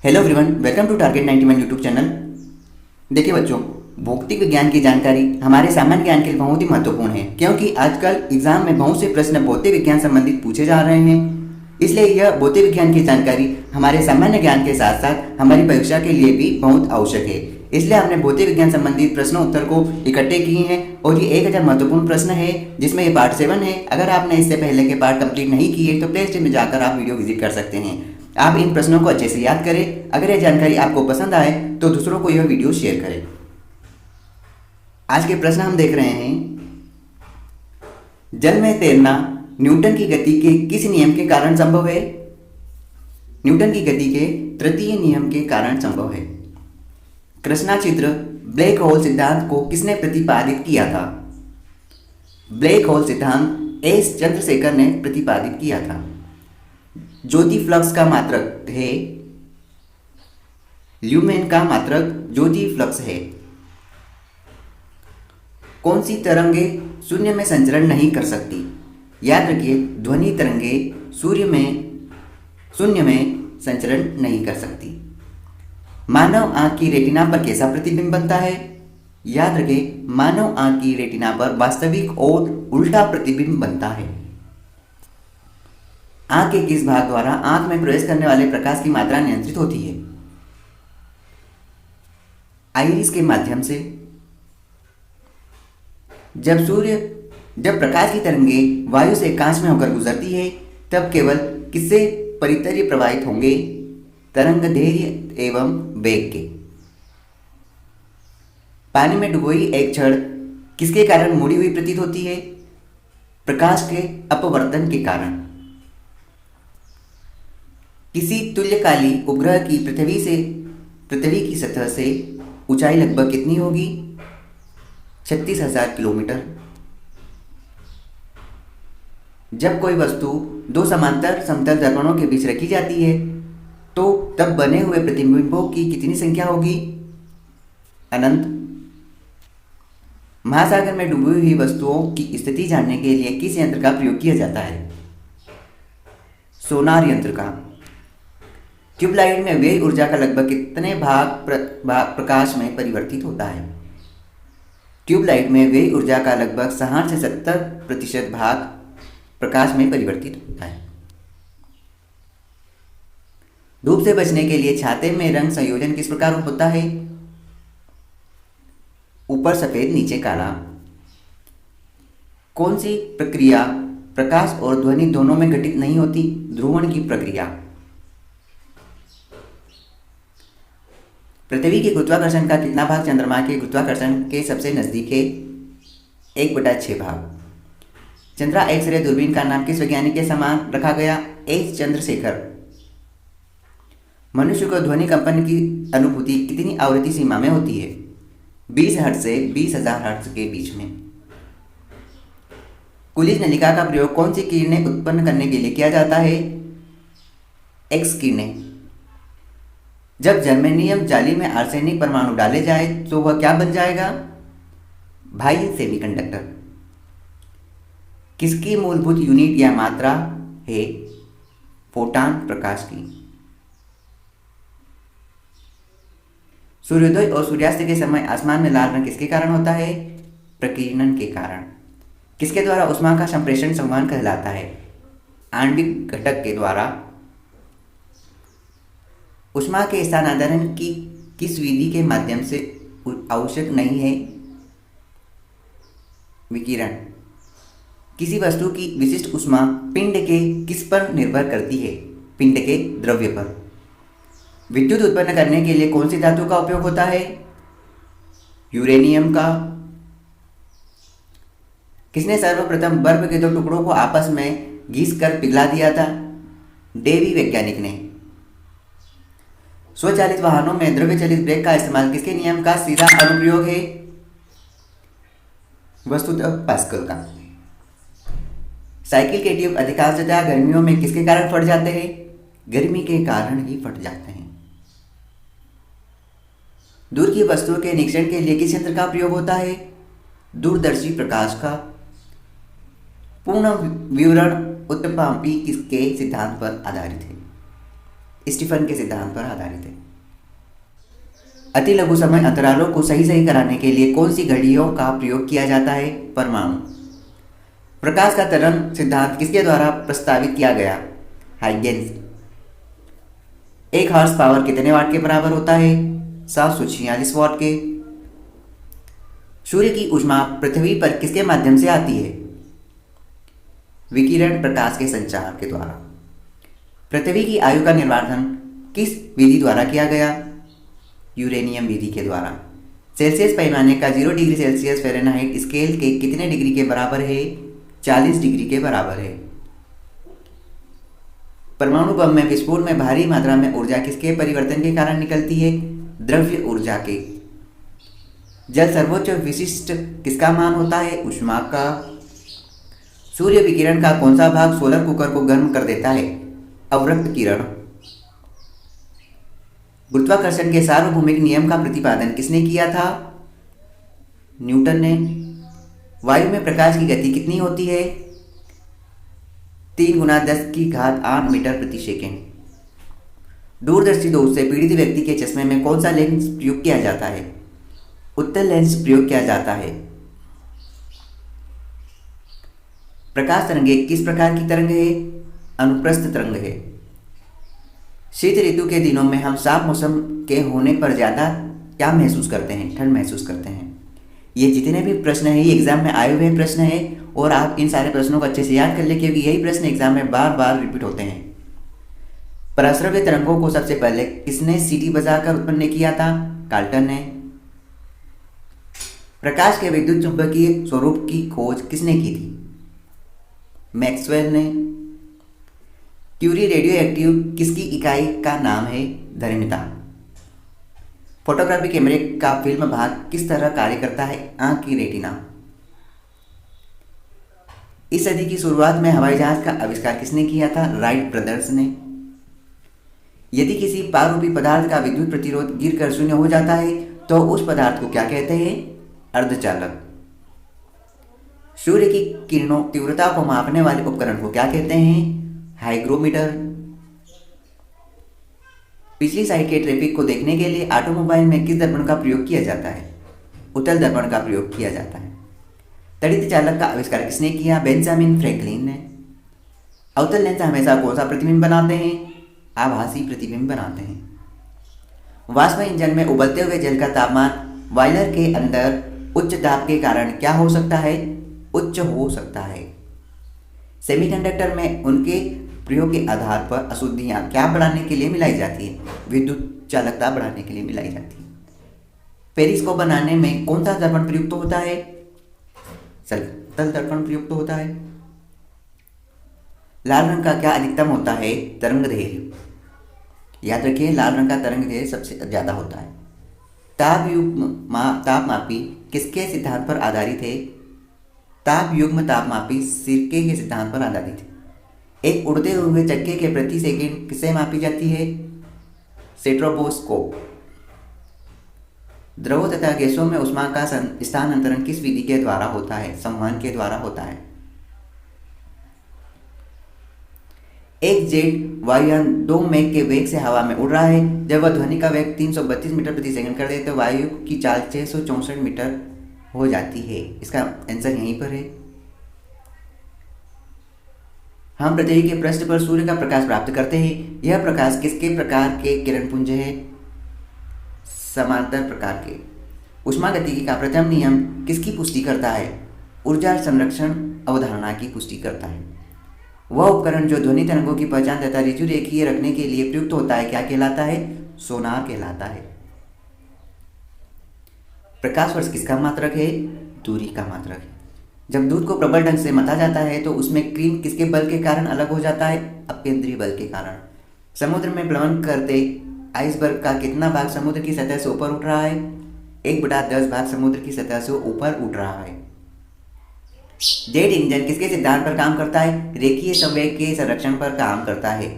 Hello everyone, welcome to target 91 YouTube channel. देखिए बच्चों, भौतिक विज्ञान की जानकारी हमारे सामान्य ज्ञान के लिए बहुत ही महत्वपूर्ण है, क्योंकि आजकल एग्जाम में बहुत से प्रश्न भौतिक विज्ञान संबंधित पूछे जा रहे हैं। इसलिए यह भौतिक विज्ञान की जानकारी हमारे सामान्य ज्ञान के साथ साथ हमारी परीक्षा के लिए भी बहुत आवश्यक है। इसलिए हमने भौतिक विज्ञान संबंधित प्रश्नों उत्तर को इकट्ठे किए हैं और ये 1000 महत्वपूर्ण प्रश्न है, जिसमें ये पार्ट 7 है। अगर आपने इससे पहले के पार्ट कंप्लीट नहीं किए तो प्ले स्टोर में जाकर आप वीडियो विजिट कर सकते हैं। आप इन प्रश्नों को अच्छे से याद करें। अगर यह जानकारी आपको पसंद आए तो दूसरों को यह वीडियो शेयर करें। आज के प्रश्न हम देख रहे हैं, जल में तैरना न्यूटन की गति के किस नियम के कारण संभव है? न्यूटन की गति के तृतीय नियम के कारण संभव है। कृष्णा चित्र ब्लैक होल सिद्धांत को किसने प्रतिपादित किया था? ब्लैक होल सिद्धांत एस चंद्रशेखर ने प्रतिपादित किया था। ज्योति फ्लक्स का मात्रक है, ल्यूमेन का मात्रक ज्योति फ्लक्स है। कौन सी तरंगे शून्य में संचरण नहीं कर सकती? याद रखिए, ध्वनि तरंगे शून्य में संचरण नहीं कर सकती। मानव आंख की रेटिना पर कैसा प्रतिबिंब बनता है? याद रखें, मानव आंख की रेटिना पर वास्तविक और उल्टा प्रतिबिंब बनता है। आंख के किस भाग द्वारा आंख में प्रवेश करने वाले प्रकाश की मात्रा नियंत्रित होती है? आइरिस के माध्यम से। जब प्रकाश की तरंगे वायु से कांच में होकर गुजरती है तब केवल किससे परितर्य प्रवाहित होंगे? तरंग दैर्घ्य एवं वेग के। पानी में डुबोई एक छड़ किसके कारण मुड़ी हुई प्रतीत होती है? प्रकाश के अपवर्तन के कारण। किसी तुल्यकाली उपग्रह की पृथ्वी की सतह से ऊंचाई लगभग कितनी होगी? 36,000 किलोमीटर। जब कोई वस्तु दो समांतर समतल दर्पणों के बीच रखी जाती है तो तब बने हुए प्रतिबिंबों की कितनी संख्या होगी? अनंत। महासागर में डूबी हुई वस्तुओं की स्थिति जानने के लिए किस यंत्र का प्रयोग किया जाता है? सोनार यंत्र का। ट्यूबलाइट में व्यय ऊर्जा का लगभग कितने भाग प्रकाश में परिवर्तित होता है? ट्यूबलाइट में व्यय ऊर्जा का लगभग 60 से 70% भाग प्रकाश में परिवर्तित होता है। धूप से बचने के लिए छाते में रंग संयोजन किस प्रकार होता है? ऊपर सफेद नीचे काला। कौन सी प्रक्रिया प्रकाश और ध्वनि दोनों में घटित नहीं होती? ध्रुवण की प्रक्रिया। पृथ्वी के गुरुत्वाकर्षण का कितना भाग चंद्रमा के गुरुत्वाकर्षण के सबसे नजदीक है? 1/6 भाग। चंद्रा एक्स-रे दूरबीन का नाम किस वैज्ञानिक के समान रखा गया? एस चंद्रशेखर। मनुष्य को ध्वनि कंपन की अनुभूति कितनी आवृत्ति सीमा में होती है? 20 हर्ट्ज से 20,000 हर्ट्ज के बीच में। कुलिज नलिका का प्रयोग कौन सी किरणें उत्पन्न करने के लिए किया जाता है? एक्स किरणें। जब जर्मेनियम जाली में आर्सेनिक परमाणु डाले जाए तो वह क्या बन जाएगा? बाह्य सेमीकंडक्टर। किसकी मूलभूत यूनिट या मात्रा है? फोटॉन प्रकाश की। सूर्योदय और सूर्यास्त के समय आसमान में लाल रंग किसके कारण होता है? प्रकीर्णन के कारण। किसके द्वारा ऊष्मा का संप्रेषण संवहन कहलाता है? आणविक घटक के द्वारा। ऊष्मा के स्थानांतरण की किस विधि के माध्यम से आवश्यक नहीं है? विकिरण। किसी वस्तु की विशिष्ट ऊष्मा पिंड के किस पर निर्भर करती है? पिंड के द्रव्य पर। विद्युत उत्पन्न करने के लिए कौन सी धातु का उपयोग होता है? यूरेनियम का। किसने सर्वप्रथम बर्फ के 2 टुकड़ों को आपस में घिस कर पिघला दिया था? डेवी वैज्ञानिक ने। स्वचालित वाहनों में द्रव्य चलित ब्रेक का इस्तेमाल किसके नियम का सीधा अनुप्रयोग है? वस्तुतः पास्कल का। साइकिल के ट्यूब अधिकांशतः गर्मियों में किसके कारण फट जाते हैं? गर्मी के कारण ही फट जाते हैं। दूर की वस्तुओं के निरीक्षण के लिए किस यंत्र का प्रयोग होता है? दूरदर्शी प्रकाश का। पूर्ण विवरण उत्तरपापी किसके सिद्धांत पर आधारित है? स्टीफन के सिद्धांत पर आधारित है। अति लघु समय अंतरालों को सही कराने के लिए कौन सी घड़ियों का प्रयोग किया जाता है? परमाणु। प्रकाश का तरंग सिद्धांत किसके द्वारा प्रस्तावित किया गया? हाइगेंस। एक हॉर्स पावर कितने वाट के बराबर होता है? 746 वाट के। सूर्य की ऊष्मा पृथ्वी पर किसके माध्यम से आती है? विकिरण प्रकाश के संचार के द्वारा। पृथ्वी की आयु का निर्धारण किस विधि द्वारा किया गया? यूरेनियम विधि के द्वारा। सेल्सियस पैमाने का 0 डिग्री सेल्सियस फ़ारेनहाइट स्केल के कितने डिग्री के बराबर है? 40 डिग्री के बराबर है। परमाणु बम में विस्फोट में भारी मात्रा में ऊर्जा किसके परिवर्तन के कारण निकलती है? द्रव्य ऊर्जा के। जल सर्वोच्च विशिष्ट किसका मान होता है? ऊष्मा का। सूर्य विकिरण का कौन सा भाग सोलर कुकर को गर्म कर देता है? अवरक्त किरण। गुरुत्वाकर्षण के सार्वभौमिक नियम का प्रतिपादन किसने किया था? न्यूटन ने। वायु में प्रकाश की गति कितनी होती है? 3 × 10⁸ मीटर प्रति सेकेंड। दूरदर्शी दोष से पीड़ित व्यक्ति के चश्मे में कौन सा लेंस प्रयोग किया जाता है? उत्तल लेंस प्रयोग किया जाता है। प्रकाश तरंगे किस प्रकार की तरंग है? अनुप्रस्थ तरंग है। शीत ऋतु के दिनों में हम साफ मौसम के होने पर ज़्यादा क्या महसूस करते हैं? ठंड महसूस करते हैं। ये जितने भी प्रश्न हैं ये एग्जाम में आए हुए प्रश्न हैं और आप इन सारे प्रश्नों को अच्छे से याद कर ले क्योंकि यही प्रश्न एग्जाम में बार बार रिपीट होते हैं। पराश्रव्य तरंगों को सबसे पहले किसने सीटी बजाकर उत्पन्न किया था? कार्ल्टन ने। प्रकाश के विद्युत चुंबकीय स्वरूप की खोज किसने की थी? मैक्सवेल ने। क्यूरी रेडियो एक्टिव किसकी इकाई का नाम है? धर्मिता। फोटोग्राफी कैमरे का फिल्म भाग किस तरह कार्य करता है? आंख की रेटिना। इस सदी की शुरुआत में हवाई जहाज का आविष्कार किसने किया था? राइट ब्रदर्स ने। यदि किसी पाररूपी पदार्थ का विद्युत प्रतिरोध गिरकर शून्य हो जाता है तो उस पदार्थ को क्या कहते हैं? अर्धचालक। सूर्य की किरणों तीव्रता को मापने वाले उपकरण को क्या कहते हैं? हाइग्रोमीटर। पिछली साइड के ट्रैफिक को देखने के लिए ऑटोमोबाइल में किस दर्पण का प्रयोग किया जाता है? उत्तल दर्पण का प्रयोग किया जाता है। तड़ित चालक का आविष्कार किसने किया? बेंजामिन फ्रैंकलिन ने। अवतल लेंस हमेशा कौन सा प्रतिबिंब बनाते हैं? आभासी प्रतिबिंब बनाते हैं। वाष्प इंजन में उबलते हुए जल का तापमान बॉयलर के अंदर उच्च दाब के कारण क्या हो सकता है? उच्च हो सकता है। सेमीकंडक्टर में उनके प्रयोग के आधार पर अशुद्धियां क्या बढ़ाने के लिए मिलाई जाती है? विद्युत चालकता बढ़ाने के लिए मिलाई जाती है। पेरिस को बनाने में कौन सा दर्पण प्रयुक्त होता है? तल दर्पण प्रयुक्त होता है। लाल रंग का क्या अधिकतम होता है? तरंग दैर्घ्य। याद रखिए लाल रंग का तरंग दैर्घ्य सबसे ज्यादा होता है। तापमापी किसके सिद्धांत पर आधारित है? ताप युग्म तापमापी सिरके के सिद्धांत पर आधारित है। एक उड़ते हुए चक्के के प्रति सेकंड किससे मापी जाती है? स्ट्रोबोस्कोप। द्रवों तथा गैसों में ऊष्मा का स्थानांतरण किस विधि के द्वारा होता है? संवहन के द्वारा होता है। एक जेट वायुयान 2 मैक के वेग से हवा में उड़ रहा है। जब वह ध्वनि का वेग 332 मीटर प्रति सेकंड कर दे तो वायु की चाल 664 मीटर हो जाती है। इसका आंसर यहीं पर है। हम पृथ्वी के पृष्ठ पर सूर्य का प्रकाश प्राप्त करते हैं। यह प्रकाश किसके प्रकार के किरण पुंज है? समांतर प्रकार के। ऊष्मागतिकी का प्रथम नियम किसकी पुष्टि करता है? ऊर्जा संरक्षण अवधारणा की पुष्टि करता है। वह उपकरण जो ध्वनि तरंगों की पहचान तथा ऋतु रेखीय रखने के लिए प्रयुक्त होता है क्या कहलाता है? सोनार कहलाता है। प्रकाश वर्ष किसका मात्रक है? दूरी का मात्रक है। जब दूध को प्रबल ढंग से मथा जाता है तो उसमें क्रीम किसके बल के कारण अलग हो जाता है? अपेंद्रीय बल के कारण। समुद्र में प्लवन करते आइसबर्ग का कितना भाग समुद्र की सतह से ऊपर उठ रहा है? 1/10 भाग समुद्र की सतह से ऊपर उठ रहा है। जेट इंजन किसके सिद्धांत पर काम करता है? रेखीय संवेग के संरक्षण पर काम करता है।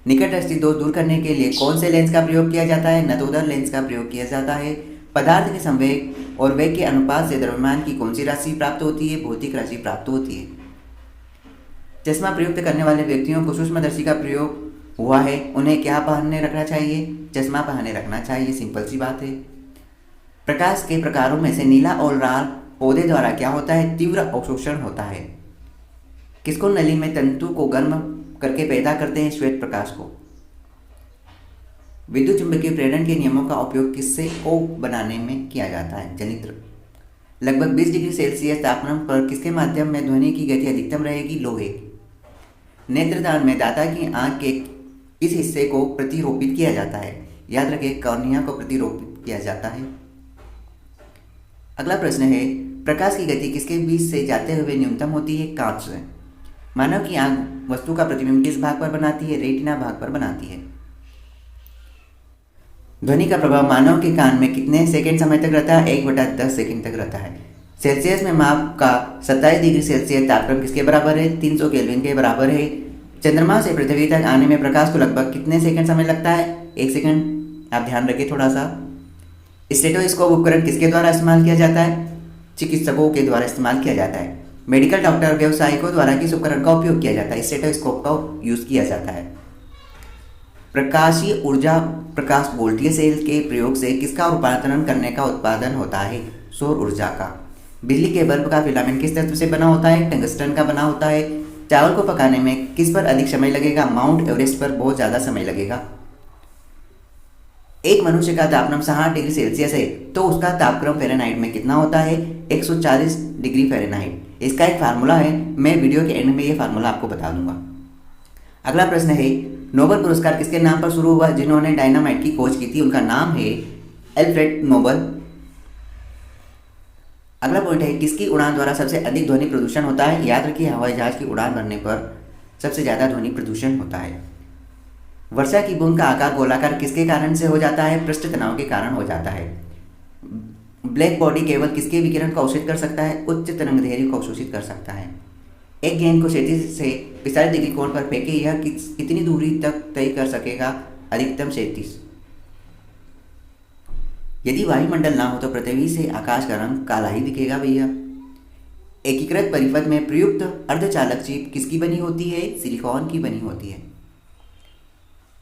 निकटस्थी दोष दूर करने के लिए कौन से लेंस का प्रयोग किया जाता है? नतोदर लेंस का प्रयोग किया जाता है। पदार्थ के संवेग और वेग के अनुपात से द्रव्यमान की कौन सी राशि प्राप्त होती है? भौतिक राशि प्राप्त होती है। चश्मा प्रयुक्त करने वाले व्यक्तियों को सूक्ष्मदर्शी का प्रयोग हुआ है उन्हें क्या पहनने रखना चाहिए? चश्मा पहने रखना चाहिए, सिंपल सी बात है। प्रकाश के प्रकारों में से नीला और लाल पौधे द्वारा क्या होता है? तीव्र अवशोषण होता है। किसको नली में तंतु को गर्म करके पैदा करते हैं? श्वेत प्रकाश को। विद्युत चुंबकीय प्रेरण के नियमों का उपयोग किससे को बनाने में किया जाता है? जनित्र। लगभग 20 डिग्री सेल्सियस तापमान पर किसके माध्यम में ध्वनि की गति अधिकतम रहेगी? लोहे। नेत्रदान में दाता की आंख के इस हिस्से को प्रतिरोपित किया जाता है? याद रखें, कॉर्निया को प्रतिरोपित किया जाता है। अगला प्रश्न है, प्रकाश की गति किसके बीच से जाते हुए न्यूनतम होती है? कांच से। मानव की आंख वस्तु का प्रतिबिंब किस भाग पर बनाती है? रेटिना भाग पर बनाती है। ध्वनि का प्रभाव मानव के कान में कितने सेकंड समय तक रहता है? 1/10 सेकंड तक रहता है। सेल्सियस में माप का 27 डिग्री सेल्सियस तापक्रम किसके बराबर है? 300 केल्विन के बराबर है। चंद्रमा से पृथ्वी तक आने में प्रकाश को लगभग कितने सेकंड समय लगता है? 1 सेकंड। आप ध्यान रखिए थोड़ा सा। स्टेथोस्कोप उपकरण किसके द्वारा इस्तेमाल किया जाता है? चिकित्सकों के द्वारा इस्तेमाल किया जाता है। मेडिकल डॉक्टर व्यावसायिकों द्वारा किस उपकरण का उपयोग किया जाता है? स्टेथोस्कोप का यूज किया जाता है। प्रकाशीय ऊर्जा प्रकाश वोल्टीय सेल के प्रयोग से किसका रूपांतरण करने का उत्पादन होता है? सौर ऊर्जा का। बिजली के बल्ब का फिलामेंट किस तत्व से बना होता है? टंगस्टन का बना होता है। चावल को पकाने में किस पर अधिक समय लगेगा? माउंट एवरेस्ट पर बहुत ज़्यादा समय लगेगा। एक मनुष्य का तापक्रम 60 डिग्री सेल्सियस है तो उसका तापक्रम फ़ारेनहाइट में कितना होता है? 140 डिग्री फ़ारेनहाइट। इसका एक फार्मूला है, मैं वीडियो के एंड में ये फार्मूला आपको बता दूंगा। अगला प्रश्न है, नोबेल पुरस्कार किसके नाम पर शुरू हुआ जिन्होंने डायनामाइट की खोज की थी? उनका नाम है एल्फ्रेड नोबल। अगला पॉइंट है, किसकी उड़ान द्वारा सबसे अधिक ध्वनि प्रदूषण होता है? याद रखिए, हवाई जहाज की उड़ान भरने पर सबसे ज़्यादा ध्वनि प्रदूषण होता है। वर्षा की बूंद का आकार गोलाकार किसके कारण से हो जाता है? पृष्ठ तनाव के कारण हो जाता है। ब्लैक बॉडी केवल किसके विकिरण को अवशोषित कर सकता है? उच्च तरंगदैर्घ्य को अवशोषित कर सकता है। एक गेंद को क्षैतिज से 45 डिग्री कोण पर फेंके, यह कितनी दूरी तक तय कर सकेगा? अधिकतम 37। यदि वायुमंडल ना हो तो पृथ्वी से आकाश का रंग काला ही दिखेगा भैया। एकीकृत परिपथ में प्रयुक्त अर्धचालक चिप किसकी बनी होती है? सिलिकॉन की बनी होती है।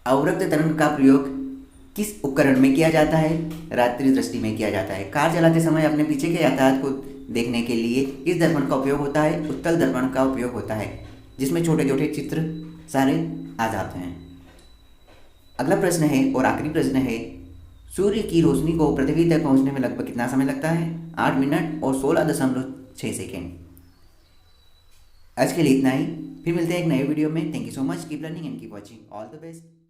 अवरक्त तरंग का प्रयोग किस उपकरण में किया जाता है? रात्रि दृष्टि में किया जाता है। कार चलाते समय अपने पीछे के यातायात को देखने के लिए किस दर्पण का उपयोग होता है? उत्तल दर्पण का उपयोग होता है, जिसमें छोटे छोटे चित्र सारे आ जाते हैं। अगला प्रश्न है और आखिरी प्रश्न है, सूर्य की रोशनी को पृथ्वी तक पहुंचने में लगभग कितना समय लगता है? 8 मिनट और 16.6 सेकेंड। आज के लिए इतना ही, फिर मिलते हैं एक नए वीडियो में। Thank you so much, keep learning and keep watching. All the best.